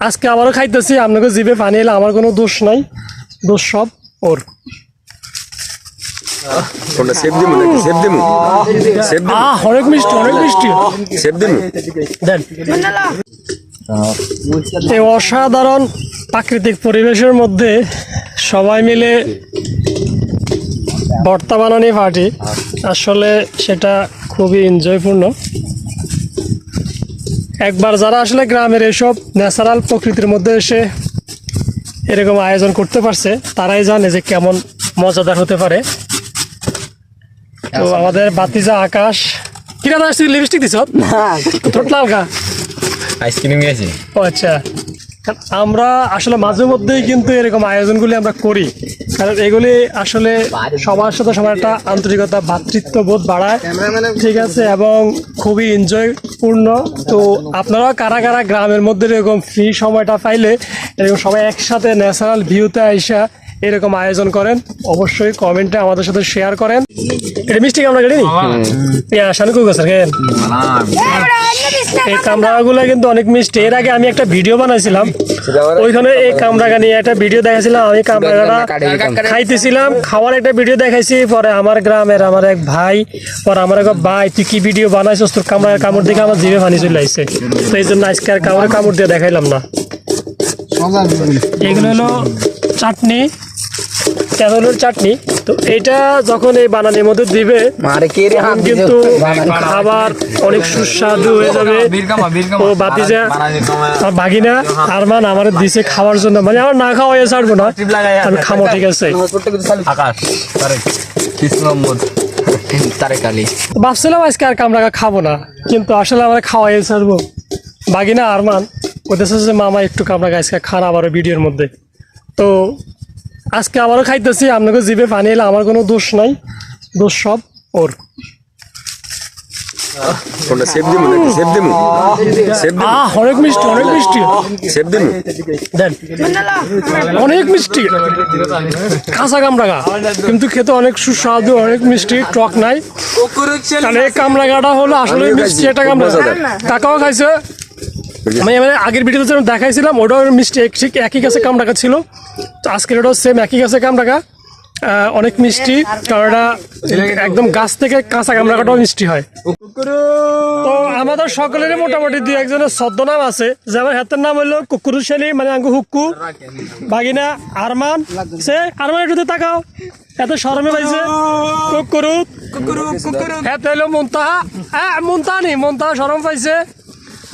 আজকে আবারও খাইতেছি, আপনাকে জিভে পানি এলে আমার কোনো দোষ নাই, দোষ সব ওর। অনেক মিষ্টি, অনেক মিষ্টি। দেন এই অসাধারণ প্রাকৃতিক পরিবেশের মধ্যে সবাই মিলে ভর্তা বানানি পার্টি, আসলে সেটা খুবই এনজয়পূর্ণ। একবার যারা আসলে গ্রামের এসব ন্যাচারাল প্রকৃতির মধ্যে এসে এরকম আয়োজন করতে পারছে তারাই জানে যে কেমন মজাদার হতে পারে। তো আমাদের বাতিজা আকাশ কিরা আসছি, লিপস্টিক দিছ লালকা আইসক্রিম গেছি। ও আচ্ছা, আমরা আসলে মাঝে মধ্যেই কিন্তু এরকম আয়োজনগুলি আমরা করি, কারণ এগুলি আসলে সবার সাথে সবার একটা আন্তরিকতা, ভ্রাতৃত্ববোধ বাড়ায়, ঠিক আছে, এবং খুবই এনজয়পূর্ণ। তো আপনারা কারা কারা গ্রামের মধ্যে এরকম ফ্রি সময়টা পাইলে এরকম সবাই একসাথে ন্যাচারাল ভিউতে আইসা এরকম আয়োজন করেন, অবশ্যই কমেন্টে আমাদের সাথে শেয়ার করেন। এটা মিষ্টি কামড়া কেটে এই কামড়াগুলো কিন্তু অনেক মিষ্টি। এর আগে আমি একটা ভিডিও বানাইছিলাম, ওইখানে এই কামড়াগা নিয়ে একটা ভিডিও দেখাইছিলাম। আমি কামড়াগাটা খাইতেছিলাম, খাওয়ার একটা ভিডিও দেখাইছি। পরে আমার গ্রামের আমার এক ভাই, পরে আমার এক ভাই তুই কি ভিডিও বানাইছিস, তোর কামড়ার কামড় দেখে আমার জিভে পানি চলে আসছে। তো এই জন্য আজকে আর কামড় দিয়ে দেখাইলাম না। এগুলো হলো চাটনি, তেঁতুলের চাটনি। তো এইটা যখন এই বানানির মধ্যে দিবে কিন্তু খাবার অনেক সুস্বাদু হয়ে যাবে। ও বাতিজা বাগিনা আরমান আমার দিছে খাওয়ার জন্য, মানে আমার না খাওয়া ছাড়বো না, আমি খামো, ঠিক আছে। ভাবছিলাম আজকে আর কামড়া খাবো না, কিন্তু আসলে আমার খাওয়াই ছাড়বো। বাগিনা আরমান ওদের সাথে মামা একটু কামড়া আজকে খান আবারও ভিডিওর মধ্যে। তো আজকে আবারও খাইতেছি, আপনাকে জিভে পানি এলে আমার কোনো দোষ নাই, দোষ সব ওর। অনেক মিষ্টি, অনেক মিষ্টি। দেন অনেক মিষ্টি, কাঁচা কামরাঙা, কিন্তু খেতে অনেক সুস্বাদু, অনেক মিষ্টি, টক নাই। কারণ এই কামরাঙাটা হলো আসলে মিষ্টি একটা কামরাঙা। কাকাও খাইছে, আমি মানে আগের ভিডিওতে দেখাইছিলাম, ওটাও মিষ্টি, ঠিক একই গাছে কামরাঙা ছিল। তো আজকের ওটাও সেম একই গাছে কামরাঙা, অনেক মিষ্টি, কারণ এটা একদম গাছ থেকে কাঁচা কামরাঙাটাও মিষ্টি হয়। তো আমাদের সকলের মোটামুটি দুই একজনের ছদ্মনাম আছে, যেমন হাতের নাম হলো কুকুরু সেলিম, মানে আঙ্গু হুক্কু, বাগিনা আরমান। সে আরমান একটু তাকাও, এত শরমে পাইছে। কুকুরু হাতে হলো মুনতাহা, মুনতাহা নি, মুনতাহা শরম পাইছে।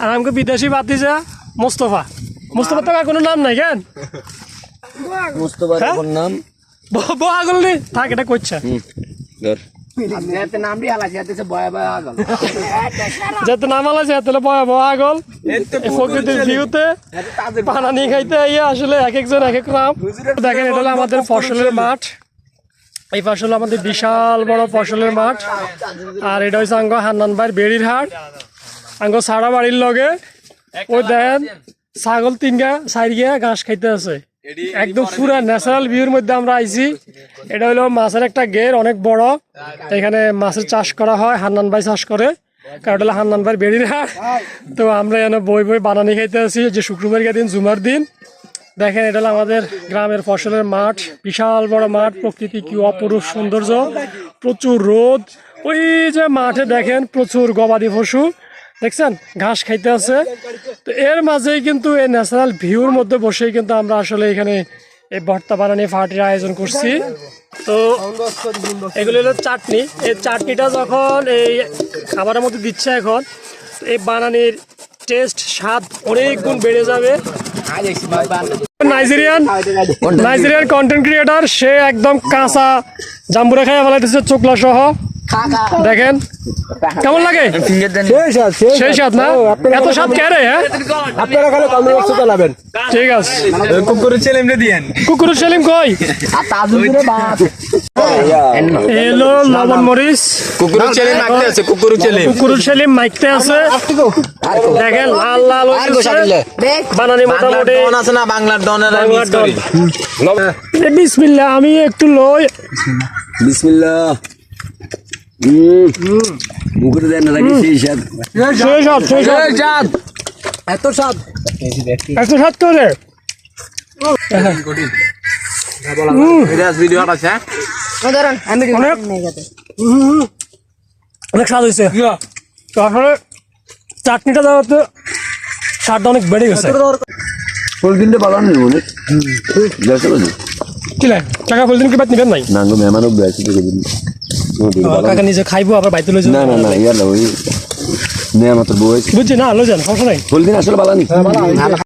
আর আমাকে বিদেশি বাতিজা মোস্তফা। মোস্তফা তো কোনো নাম নাই কেন? নাম আগল নি থাক, এটা করছে যাতে নাম আলাছে আগল। প্রকৃতির ভিউতে বানানি খাইতে আসলে এক একজন এক এক নাম। দেখেন এটা হলো আমাদের ফসলের মাঠ, এই ফসল আমাদের বিশাল বড় ফসলের মাঠ। আর এটা হচ্ছে আঙ্গ হান্নান ভাইয়ের বেড়ির হাট, আঙ্গ সারা বাড়ির লগে। ওই দেখেন ছাগল তিনগা চারিগা ঘাস খাইতে আছে, একদম পুরা ন্যাচারাল ভিউর মধ্যে আমরা আইছি। এটা হলো মাছের একটা গের, অনেক বড়। এখানে মাছের চাষ করা হয়, হান্নান ভাই চাষ করে, কারণ হলো হান্নান ভাই বেড়ির হাট। তো আমরা এখানে বই বানানি খাইতে আছি, যে শুক্রবার দিন, জুমার দিন। দেখেন এটা হলো আমাদের গ্রামের ফসলের মাঠ, বিশাল বড় মাঠ, প্রকৃতি কি অপরূপ সৌন্দর্য, প্রচুর রোদ। ওই যে মাঠে দেখেন প্রচুর গবাদি পশু, দেখছেন ঘাস খাইতে আছে। তো এর মাঝেই কিন্তু এই ন্যাচারাল ভিউর মধ্যে বসেই কিন্তু আমরা আসলে এখানে এই ভর্তা বানানি পার্টির আয়োজন করছি। তো এগুলো হলো চাটনি। এই চাটনিটা যখন এই খাবারের মধ্যে দিচ্ছে এখন, এই বানানির টেস্ট, স্বাদ অনেক গুণ বেড়ে যাবে। নাইজেরিয়ান কন্টেন্ট ক্রিয়েটার, সে একদম কাঁচা জাম্বুরা খাইয়া ফেলাইতেছে চোখলা সহ। দেখেন কেমন লাগে, সেই স্বাদ না? এত স্বাদ কে রে? ঠিক আছে, কুকুর সেলিম কই এলো লবণ মরিচ, কুকুর সেলিম মাইকতে আছে। দেখেন লাল লাল বানানি মোটামুটি বাংলার ডন। বিসমিল্লাহ, আমি একটু লই। বিসমিল্লাহ। মুখে দেন নাকি সেই স্বাদ। এত স্বাদ করে ভিডিও আছে অনেক স্বাদ হয়েছে তারপরে চাটনিটা দেওয়াতে স্বাদটা অনেক বেড়ে গেছে ফুল কিনতে পারলাম না মনে কি লাগে টাকা বলতেন কি বাদ নিবেন নাই না গো মেহমানও বেশি থেকে দিন কাকা নিজে খাইবো আবার বাইতে লই না না না ইয়ার ওই নেয়া মাত্র বই বুঝছি না লই যান সমস্যা নাই ফুল কিনে আসলে ভালো নি